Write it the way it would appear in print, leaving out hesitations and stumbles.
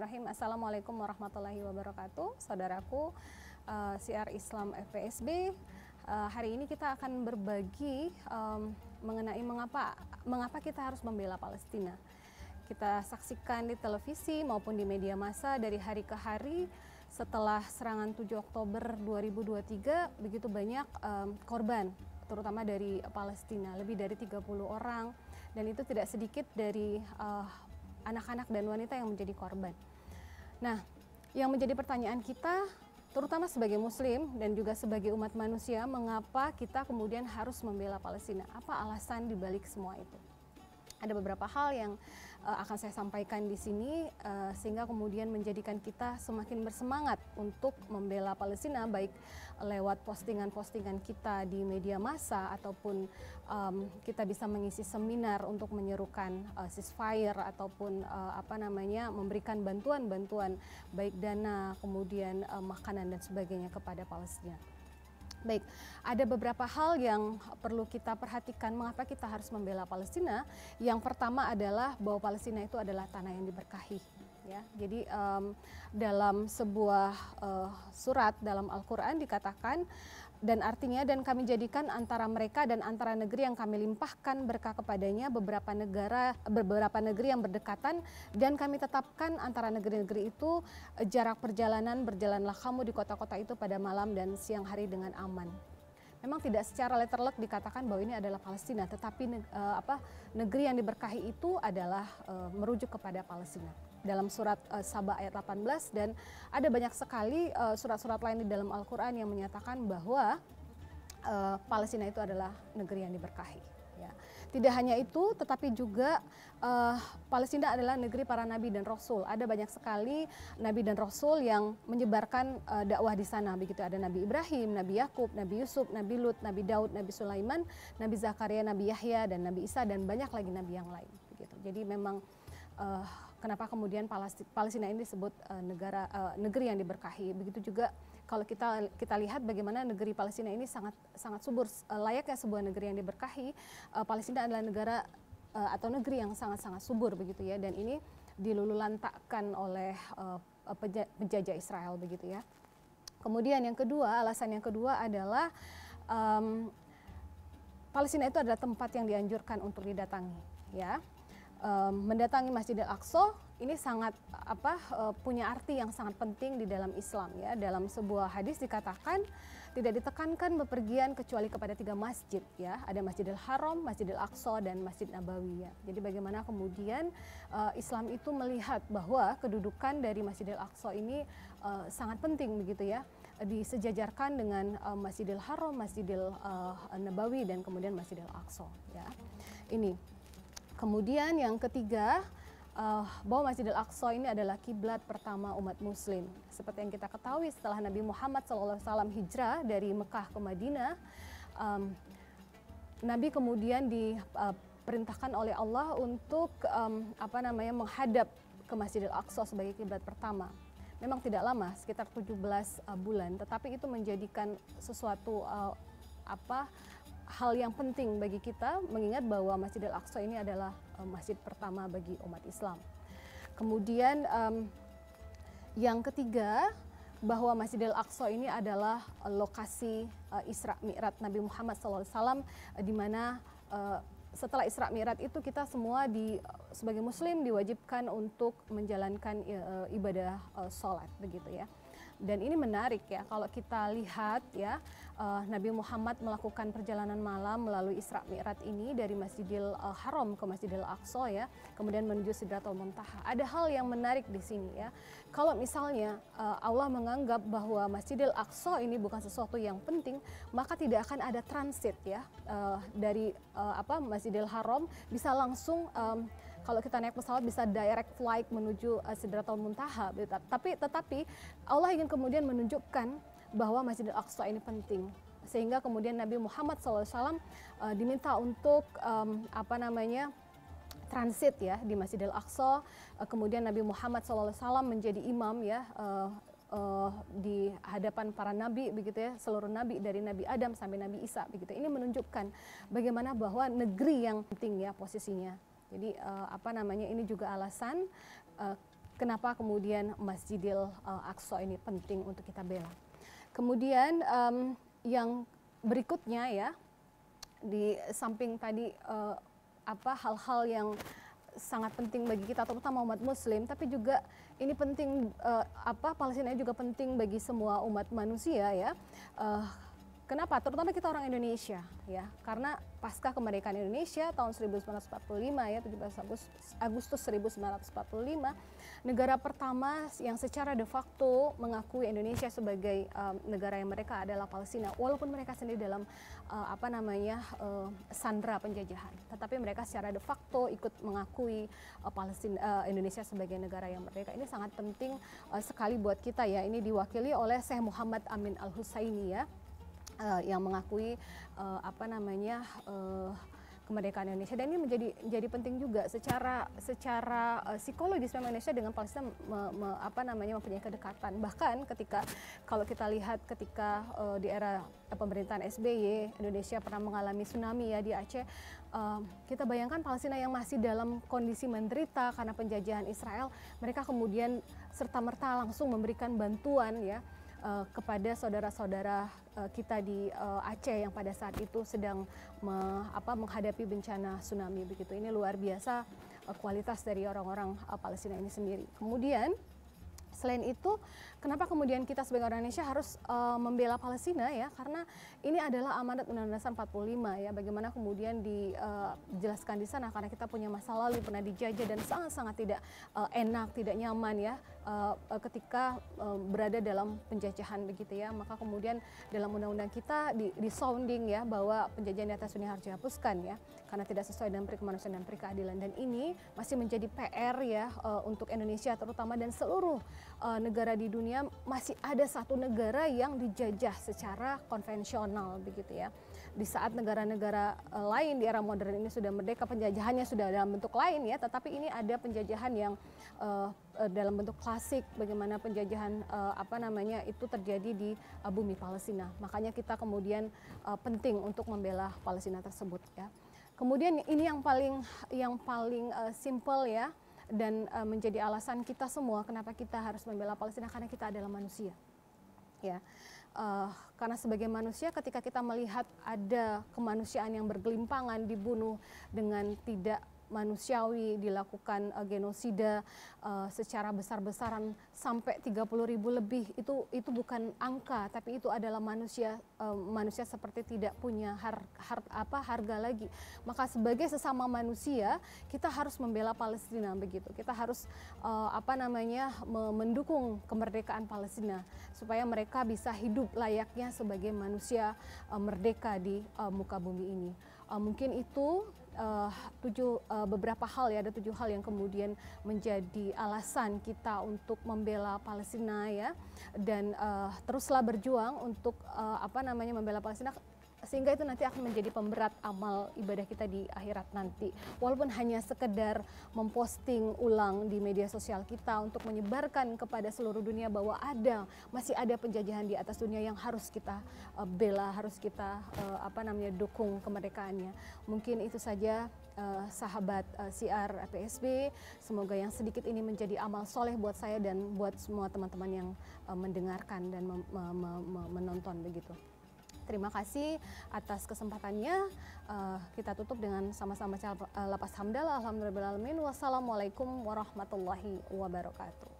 Bismillahirrahmanirrahim. Assalamualaikum warahmatullahi wabarakatuh. Saudaraku, Syiar Islam FPSB. Hari ini kita akan berbagi mengenai mengapa kita harus membela Palestina. Kita saksikan di televisi maupun di media massa dari hari ke hari setelah serangan 7 Oktober 2023 begitu banyak korban, terutama dari Palestina, lebih dari 30 orang, dan itu tidak sedikit dari anak-anak dan wanita yang menjadi korban. Nah, yang menjadi pertanyaan kita, terutama sebagai Muslim dan juga sebagai umat manusia, mengapa kita kemudian harus membela Palestina? Apa alasan dibalik semua itu? Ada beberapa hal yang akan saya sampaikan di sini sehingga kemudian menjadikan kita semakin bersemangat untuk membela Palestina, baik lewat postingan-postingan kita di media massa ataupun kita bisa mengisi seminar untuk menyerukan ceasefire ataupun memberikan bantuan-bantuan baik dana, kemudian makanan dan sebagainya kepada Palestina. Baik, ada beberapa hal yang perlu kita perhatikan mengapa kita harus membela Palestina. Yang pertama adalah bahwa Palestina itu adalah tanah yang diberkahi. Ya, jadi dalam sebuah surat dalam Al-Quran dikatakan, dan artinya, dan kami jadikan antara mereka dan antara negeri yang kami limpahkan berkah kepadanya beberapa negeri yang berdekatan, dan kami tetapkan antara negeri-negeri itu jarak perjalanan, berjalanlah kamu di kota-kota itu pada malam dan siang hari dengan aman. Memang tidak secara letterlock dikatakan bahwa ini adalah Palestina, tetapi negeri yang diberkahi itu adalah merujuk kepada Palestina. Dalam surat Saba ayat 18, dan ada banyak sekali surat-surat lain di dalam Al-Quran yang menyatakan bahwa Palestina itu adalah negeri yang diberkahi. Ya. Tidak hanya itu, tetapi juga Palestina adalah negeri para nabi dan rasul. Ada banyak sekali nabi dan rasul yang menyebarkan dakwah di sana. Begitu, ada Nabi Ibrahim, Nabi Yakub, Nabi Yusuf, Nabi Lut, Nabi Daud, Nabi Sulaiman, Nabi Zakaria, Nabi Yahya, dan Nabi Isa, dan banyak lagi nabi yang lain. Begitu. Jadi memang kenapa kemudian Palestina ini disebut negeri yang diberkahi. Begitu juga kalau kita lihat bagaimana negeri Palestina ini sangat subur, layaknya sebuah negeri yang diberkahi. Palestina adalah negara atau negeri yang sangat subur begitu ya, dan ini dilululantakkan oleh penjajah Israel begitu ya. Kemudian yang kedua, alasan yang kedua adalah Palestina itu adalah tempat yang dianjurkan untuk didatangi ya. Mendatangi Masjidil Aqsa ini sangat punya arti yang sangat penting di dalam Islam ya. Dalam sebuah hadis dikatakan tidak ditekankan bepergian kecuali kepada 3 masjid ya. Ada Masjidil Haram, Masjidil Aqsa, dan Masjid Nabawi ya. Jadi bagaimana kemudian Islam itu melihat bahwa kedudukan dari Masjidil Aqsa ini sangat penting begitu ya, disejajarkan dengan Masjidil Haram, Masjidil Nabawi, dan kemudian Masjidil Aqsa ya. Ini. Kemudian yang ketiga, bahwa Masjidil Aqsa ini adalah kiblat pertama umat Muslim. Seperti yang kita ketahui, setelah Nabi Muhammad SAW hijrah dari Mekah ke Madinah, Nabi kemudian diperintahkan oleh Allah untuk menghadap ke Masjidil Aqsa sebagai kiblat pertama. Memang tidak lama, sekitar 17 bulan, tetapi itu menjadikan sesuatu hal yang penting bagi kita, mengingat bahwa Masjidil Aqsa ini adalah masjid pertama bagi umat Islam. Kemudian yang ketiga, bahwa Masjidil Aqsa ini adalah lokasi Isra Mi'raj Nabi Muhammad SAW, di mana setelah Isra Mi'raj itu kita semua sebagai Muslim diwajibkan untuk menjalankan ibadah sholat begitu ya. Dan ini menarik ya, kalau kita lihat ya, Nabi Muhammad melakukan perjalanan malam melalui Isra Mi'raj ini dari Masjidil Haram ke Masjidil Aqsa ya, kemudian menuju Sidratul Muntaha. Ada hal yang menarik di sini ya. Kalau misalnya Allah menganggap bahwa Masjidil Aqsa ini bukan sesuatu yang penting, maka tidak akan ada transit ya dari Masjidil Haram bisa langsung kalau kita naik pesawat bisa direct flight menuju Sidratul Muntaha. Tetapi Allah ingin kemudian menunjukkan bahwa Masjidil Aqsa ini penting, sehingga kemudian Nabi Muhammad SAW diminta untuk transit ya di Masjidil Aqsa. Kemudian Nabi Muhammad SAW menjadi imam ya di hadapan para nabi begitu ya, seluruh nabi dari Nabi Adam sampai Nabi Isa begitu. Ini menunjukkan bagaimana bahwa negeri yang penting ya posisinya. Jadi ini juga alasan kenapa kemudian Masjidil Aqsa ini penting untuk kita bela. Kemudian yang berikutnya ya, di samping tadi hal-hal yang sangat penting bagi kita terutama umat muslim, tapi juga ini penting Palestina juga penting bagi semua umat manusia ya. Kenapa? Terutama kita orang Indonesia ya, karena pasca kemerdekaan Indonesia tahun 1945 ya, 17 Agustus 1945, negara pertama yang secara de facto mengakui Indonesia sebagai negara yang mereka adalah Palestina, walaupun mereka sendiri dalam sandera penjajahan, tetapi mereka secara de facto ikut mengakui Indonesia sebagai negara yang merdeka. Ini sangat penting sekali buat kita ya. Ini diwakili oleh Syekh Muhammad Amin Al-Husaini ya, yang mengakui kemerdekaan Indonesia, dan ini menjadi penting juga secara psikologis Indonesia dengan Palestina mempunyai kedekatan. Bahkan kalau kita lihat ketika di era pemerintahan SBY, Indonesia pernah mengalami tsunami ya di Aceh. Kita bayangkan Palestina yang masih dalam kondisi menderita karena penjajahan Israel, mereka kemudian serta-merta langsung memberikan bantuan ya kepada saudara-saudara kita di Aceh yang pada saat itu sedang menghadapi bencana tsunami begitu. Ini luar biasa kualitas dari orang-orang Palestina ini sendiri. Kemudian selain itu, kenapa kemudian kita sebagai orang Indonesia harus membela Palestina ya? Karena ini adalah amanat Undang-Undang Dasar 45 ya. Bagaimana kemudian dijelaskan di sana, karena kita punya masa lalu pernah dijajah dan sangat-sangat tidak enak, tidak nyaman ya ketika berada dalam penjajahan begitu ya. Maka kemudian dalam undang-undang kita di sounding ya bahwa penjajahan di atas dunia harus dihapuskan ya, karena tidak sesuai dengan kemanusiaan dan keadilan. Dan ini masih menjadi PR ya untuk Indonesia terutama, dan seluruh negara di dunia. Masih ada satu negara yang dijajah secara konvensional begitu ya. Di saat negara-negara lain di era modern ini sudah merdeka, penjajahannya sudah dalam bentuk lain ya, tetapi ini ada penjajahan yang dalam bentuk klasik, bagaimana penjajahan itu terjadi di bumi Palestina. Makanya kita kemudian penting untuk membela Palestina tersebut ya. Kemudian ini yang paling simple ya, dan menjadi alasan kita semua kenapa kita harus membela Palestina, karena kita adalah manusia ya. Karena sebagai manusia, ketika kita melihat ada kemanusiaan yang bergelimpangan, dibunuh dengan tidak manusiawi, dilakukan genosida secara besar-besaran sampai 30.000 lebih, itu bukan angka, tapi itu adalah manusia seperti tidak punya harga lagi. Maka sebagai sesama manusia, kita harus membela Palestina begitu. Kita harus mendukung kemerdekaan Palestina supaya mereka bisa hidup layaknya sebagai manusia merdeka di muka bumi ini. Mungkin itu beberapa hal ya, ada 7 hal yang kemudian menjadi alasan kita untuk membela Palestina ya, dan teruslah berjuang untuk membela Palestina, sehingga itu nanti akan menjadi pemberat amal ibadah kita di akhirat nanti. Walaupun hanya sekedar memposting ulang di media sosial kita untuk menyebarkan kepada seluruh dunia bahwa masih ada penjajahan di atas dunia yang harus kita bela, harus kita dukung kemerdekaannya. Mungkin itu saja sahabat siar FESB. Semoga yang sedikit ini menjadi amal soleh buat saya dan buat semua teman-teman yang mendengarkan dan menonton begitu. Terima kasih atas kesempatannya. Kita tutup dengan sama-sama lapas hamdalah. Alhamdulillahirabbil alamin. Wassalamualaikum warahmatullahi wabarakatuh.